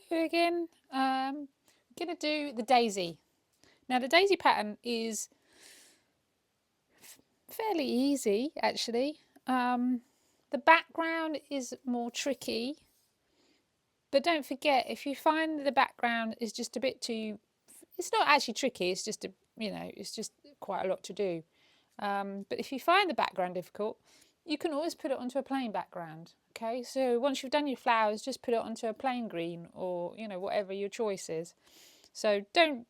Hello again. I'm going to do the daisy. Now the daisy pattern is fairly easy actually. The background is more tricky, but don't forget, if you find the background is just a bit too, it's not actually tricky, it's just it's just quite a lot to do. But if you find the background difficult, you can always put it onto a plain background. Okay, so once you've done your flowers, just put it onto a plain green, or whatever your choice is. So don't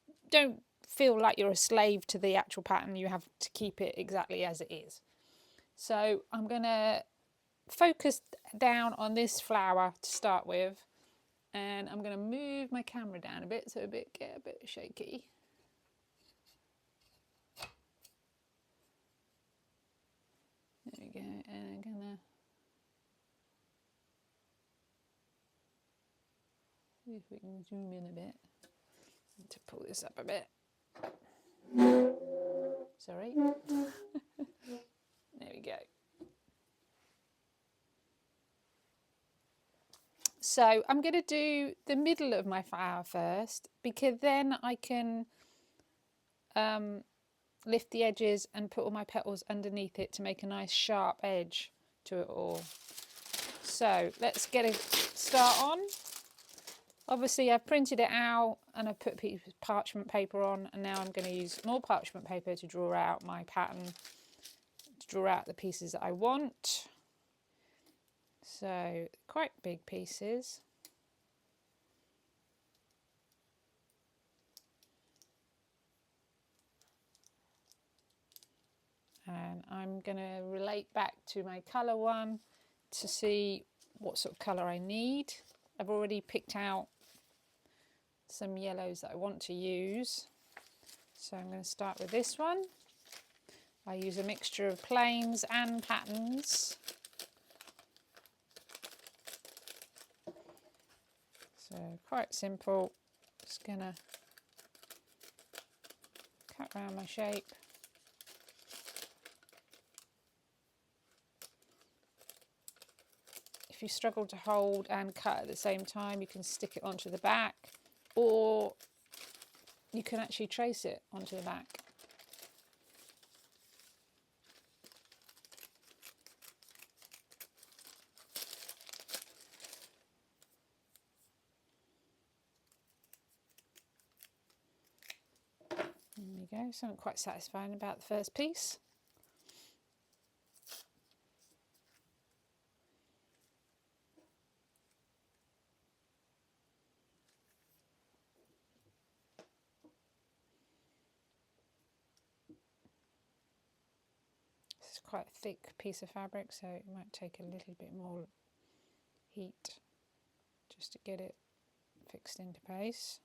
feel like you're a slave to the actual pattern. You have to keep it exactly as it is. So I'm going to focus down on this flower to start with, and I'm going to move my camera down a bit so get a bit shaky. There we go, and I'm going to see if we can zoom in a bit to pull this up a bit. Sorry. There we go. So I'm going to do the middle of my flower first, because then I can lift the edges and put all my petals underneath it to make a nice sharp edge to it all. So let's get a start on. Obviously I've printed it out and I've put a piece of parchment paper on, and now I'm going to use more parchment paper to draw out my pattern, to draw out the pieces that I want. So quite big pieces. And I'm going to relate back to my colour one to see what sort of colour I need. I've already picked out some yellows that I want to use. So I'm going to start with this one. I use a mixture of plains and patterns. So quite simple. Just going to cut around my shape. If you struggle to hold and cut at the same time, you can stick it onto the back, or you can actually trace it onto the back. There we go, something quite satisfying about the first piece. This is quite a thick piece of fabric, so it might take a little bit more heat just to get it fixed into place.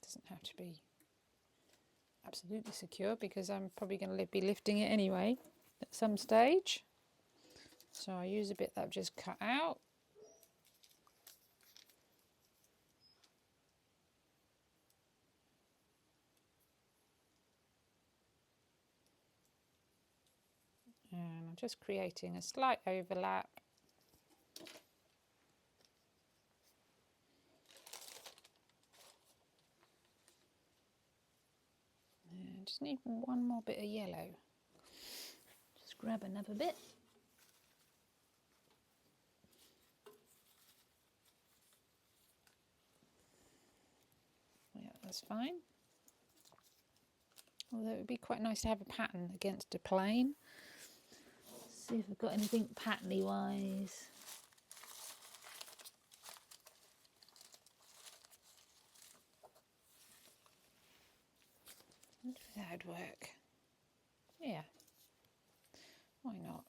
Doesn't have to be absolutely secure, because I'm probably going to be lifting it anyway at some stage. So I use a bit that I've just cut out. And I'm just creating a slight overlap. And just need one more bit of yellow. Just grab another bit. Yeah, that's fine. Although it would be quite nice to have a pattern against a plain. Let's see if I've got anything patterny wise. I wonder if that would work. Yeah, why not?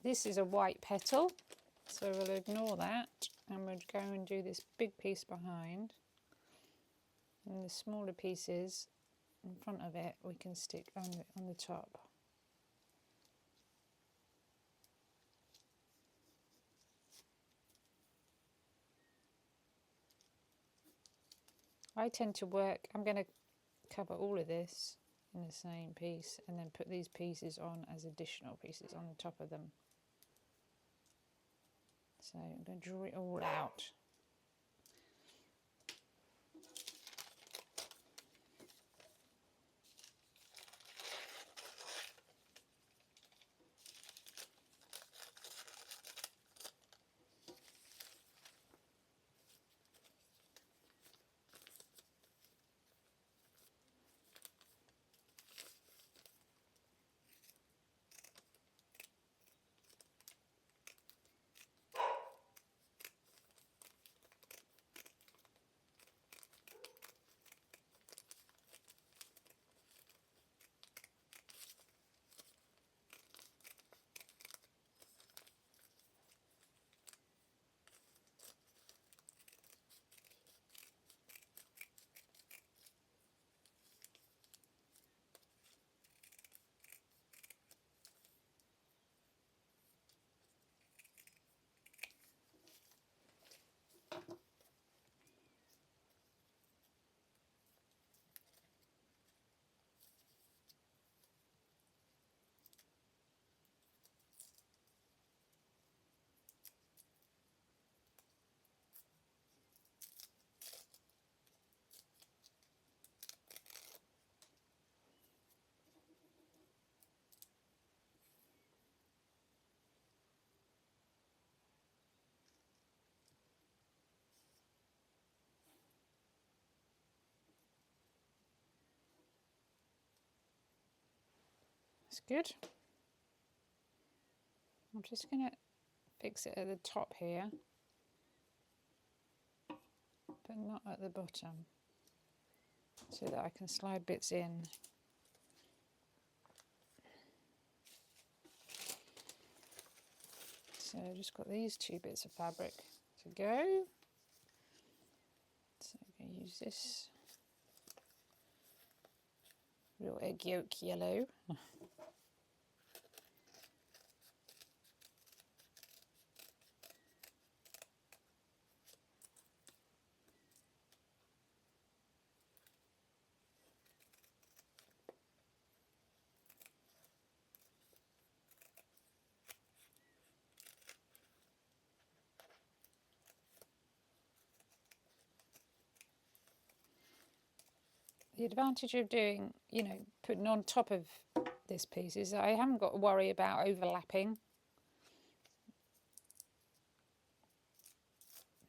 this is a white petal, so we'll ignore that and we'll go and do this big piece behind, and the smaller pieces in front of it we can stick on the top. I tend to work, I'm going to cover all of this in the same piece and then put these pieces on as additional pieces on the top of them. So I'm going to draw it all out. That's good. I'm just going to fix it at the top here, but not at the bottom, so that I can slide bits in. So I've just got these two bits of fabric to go. So I'm going to use this real egg yolk yellow. The advantage of doing, putting on top of this piece is that I haven't got to worry about overlapping.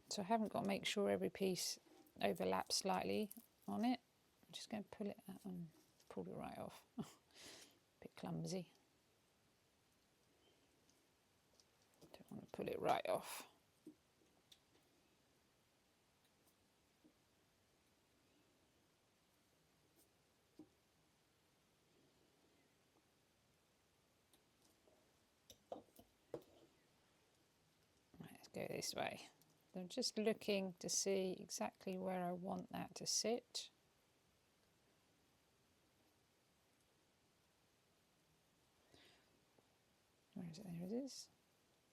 So I haven't got to make sure every piece overlaps slightly on it. I'm just going to pull it out and pull it right off. A bit clumsy. Don't want to pull it right off. Let's go this way. I'm just looking to see exactly where I want that to sit. Where is it? There it is.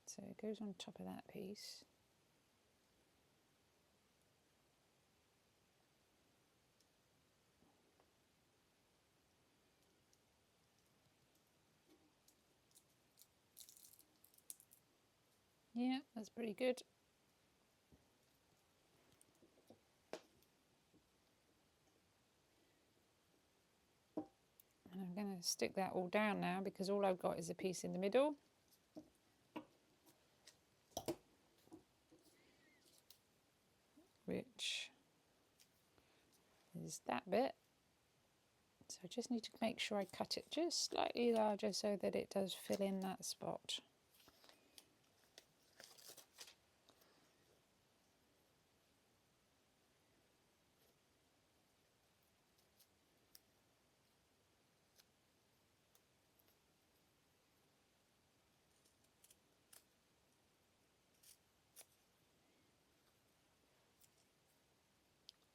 So it goes on top of that piece. Yeah, that's pretty good. And I'm going to stick that all down now because all I've got is a piece in the middle. Which is that bit. So I just need to make sure I cut it just slightly larger so that it does fill in that spot.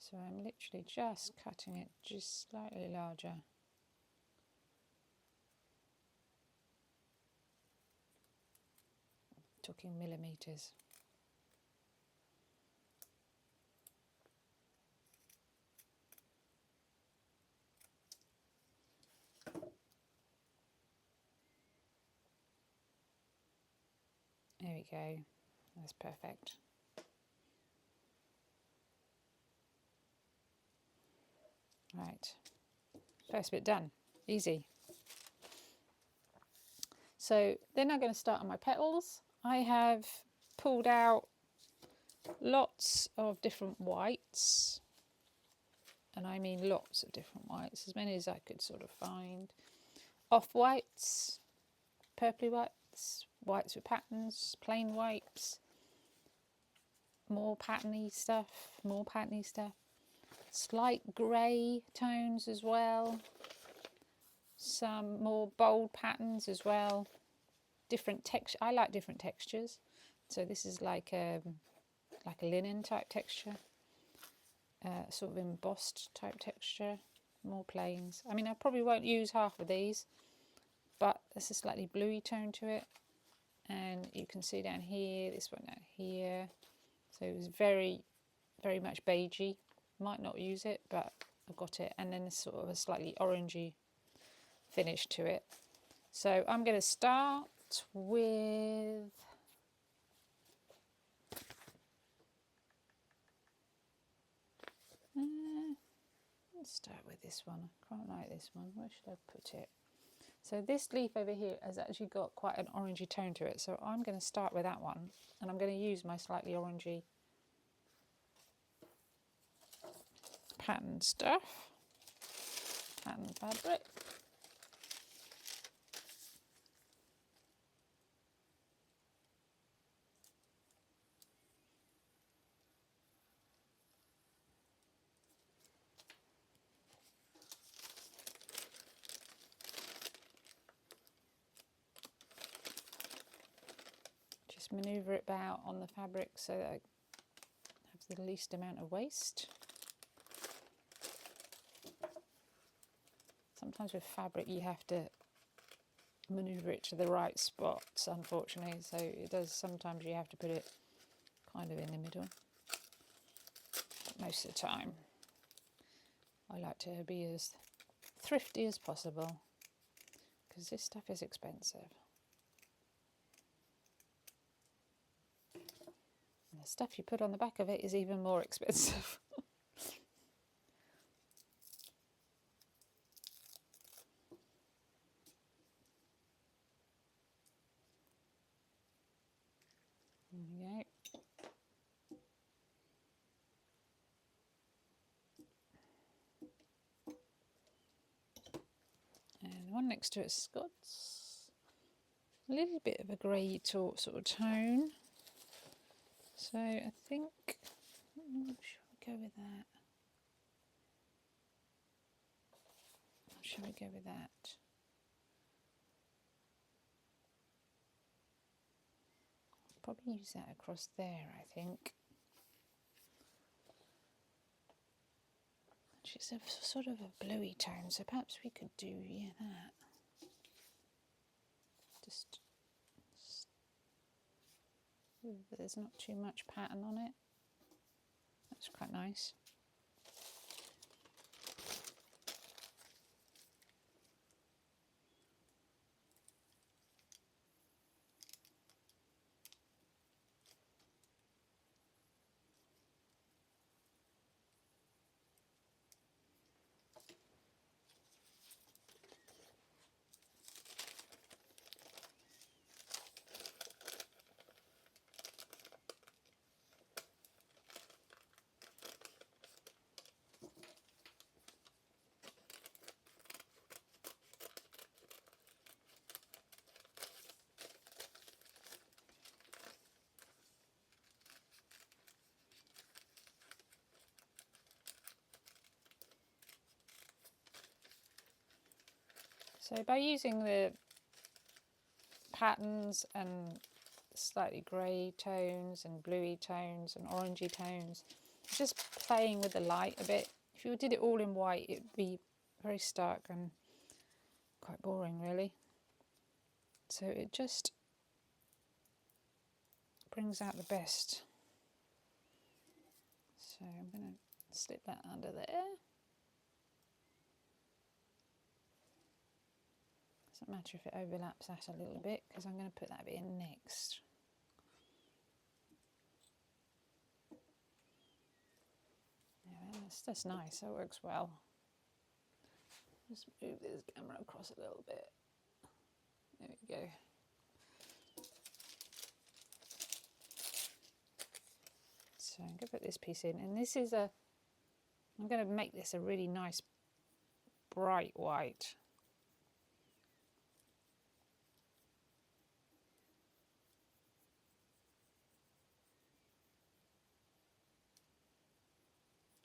So I'm literally just cutting it just slightly larger. Talking millimeters. There we go. That's perfect. Right. First bit done. Easy. So then I'm going to start on my petals. I have pulled out lots of different whites, and I mean lots of different whites, as many as I could sort of find. Off whites, purpley whites, whites with patterns, plain whites, more patterny stuff, slight grey tones as well, some more bold patterns as well, different texture. I like different textures, so this is like a linen type texture, sort of embossed type texture, more plains. I mean, I probably won't use half of these, but there's a slightly bluey tone to it, and you can see down here, this one down here, so it was very much beigey. Might not use it, but I've got it. And then there's sort of a slightly orangey finish to it. So I'm going to start with let's start with this one. I quite like this one. Where should I put it? So this leaf over here has actually got quite an orangey tone to it, so I'm going to start with that one, and I'm going to use my slightly orangey pattern stuff, pattern fabric. Just manoeuvre it about on the fabric so that I have the least amount of waste. Sometimes with fabric you have to manoeuvre it to the right spots, unfortunately, so it does, sometimes you have to put it kind of in the middle. But most of the time I like to be as thrifty as possible, because this stuff is expensive. And the stuff you put on the back of it is even more expensive. There we go. And the one next to it's got a little bit of a grey sort of tone. So I think, shall we go with that? Or shall we go with that? Probably use that across there, I think. It's a sort of a bluey tone, so perhaps we could do, yeah, that. Just there's not too much pattern on it. That's quite nice. So by using the patterns and slightly grey tones and bluey tones and orangey tones, Just playing with the light a bit. If you did it all in white, it would be very stark and quite boring, really. So it just brings out the best. So I'm going to slip that under there. Doesn't matter if it overlaps that a little bit, because I'm going to put that bit in next. Yeah, that's nice, that works well. Just move this camera across a little bit. There we go. So I'm going to put this piece in, and this is I'm going to make this a really nice bright white.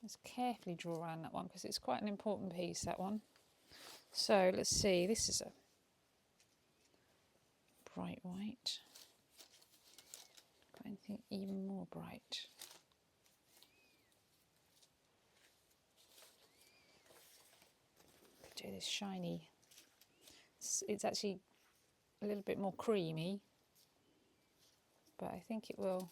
Let's carefully draw around that one because it's quite an important piece, that one. So let's see, this is a bright white. Got anything even more bright? Could do this shiny. It's actually a little bit more creamy, but I think it will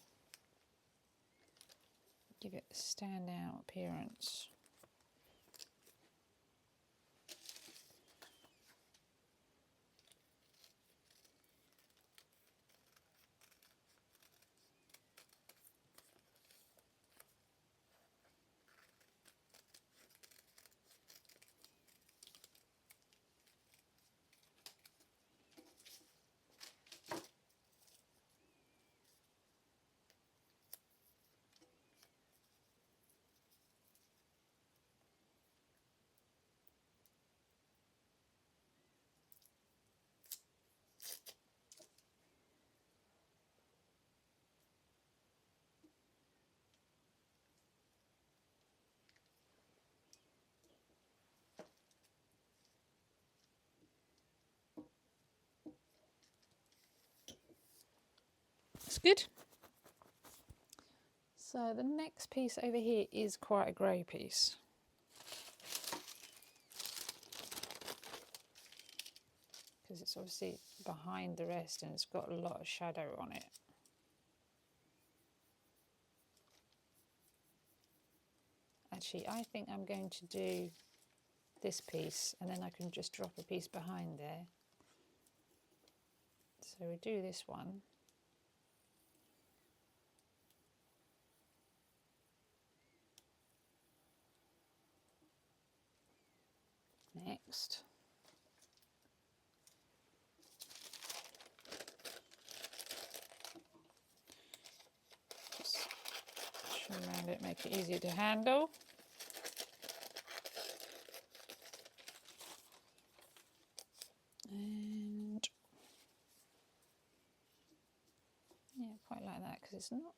give it a standout appearance. It's good. So the next piece over here is quite a grey piece. Because it's obviously behind the rest and it's got a lot of shadow on it. Actually, I think I'm going to do this piece and then I can just drop a piece behind there. So we do this one. Next. Just trim around it, make it easier to handle. And yeah, quite like that because it's not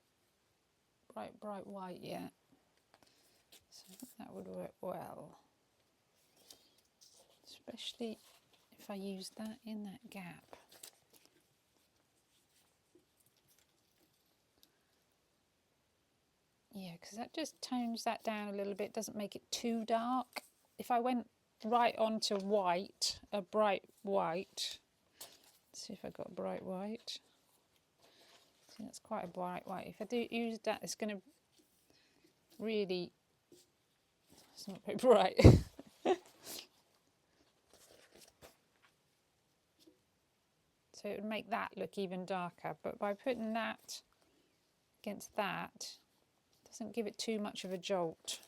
bright white yet. So I think that would work well. Especially if I use that in that gap. Yeah, because that just tones that down a little bit, doesn't make it too dark. If I went right onto white, a bright white, let's see if I got bright white. See, that's quite a bright white. If I do use that, it's going to really, it's not very bright. So it would make that look even darker, but by putting that against that, it doesn't give it too much of a jolt.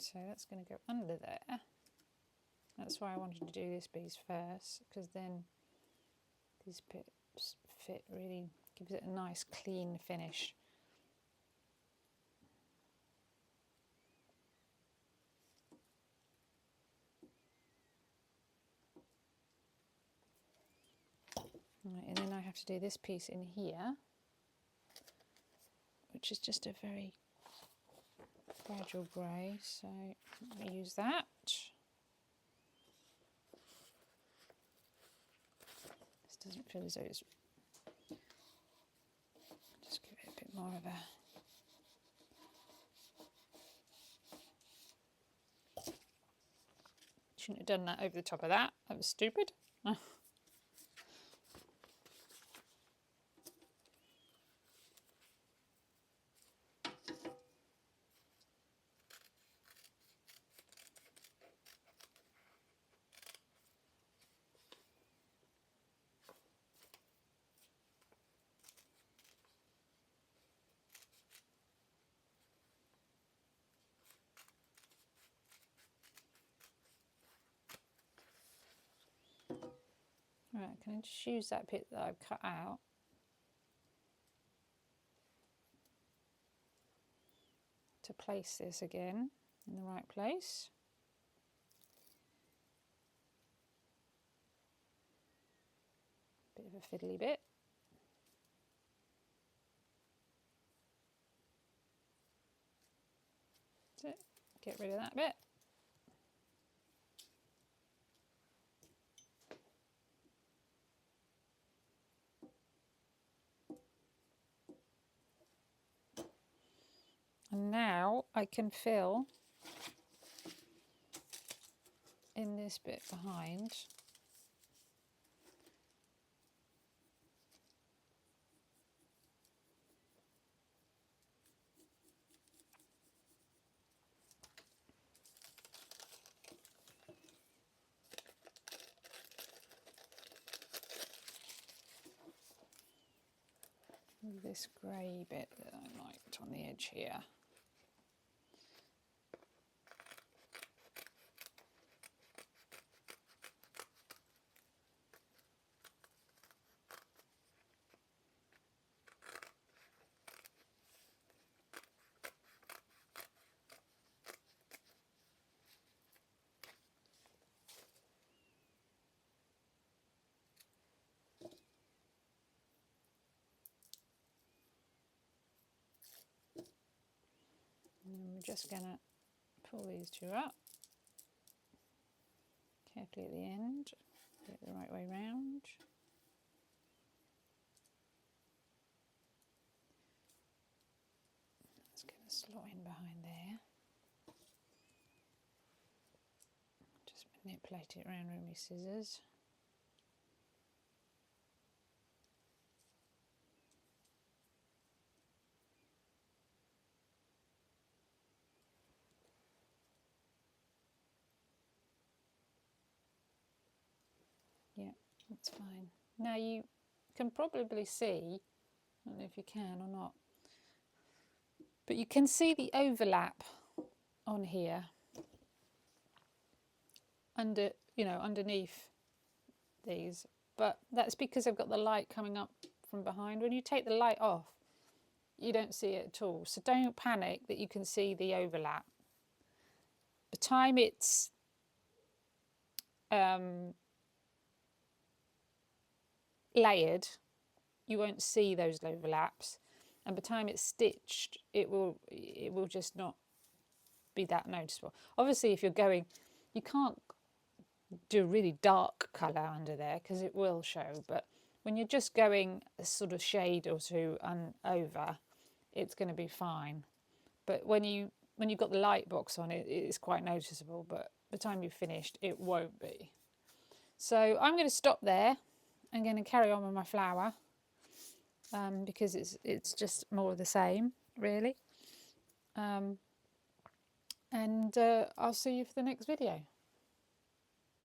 So that's going to go under there. That's why I wanted to do this piece first, because then these bits fit really, gives it a nice clean finish. Right, and then I have to do this piece in here, which is just a very fragile grey, so I'll use that. This doesn't feel as though it's, just give it a bit more of a, shouldn't have done that over the top of that, that was stupid. Right, can I just use that bit that I've cut out to place this again in the right place. Bit of a fiddly bit. That's it. Get rid of that bit. And now I can fill in this bit behind. With this grey bit that I liked on the edge here. And we're just going to pull these two up carefully at the end, get it the right way round. That's going to slot in behind there. Just manipulate it around with my scissors. Yeah, that's fine. Now you can probably see, I don't know if you can or not, but you can see the overlap on here under, you know, underneath these, but that's because I've got the light coming up from behind. When you take the light off, you don't see it at all, so don't panic that you can see the overlap. The time it's layered, you won't see those overlaps, and by the time it's stitched, it will just not be that noticeable. Obviously, if you're going, you can't do a really dark colour under there because it will show, but when you're just going a sort of shade or two over, it's going to be fine. But when you've got the light box on, it's quite noticeable, but by the time you've finished, it won't be. So I'm going to stop there. I'm going to carry on with my flower because it's just more of the same, really. And I'll see you for the next video.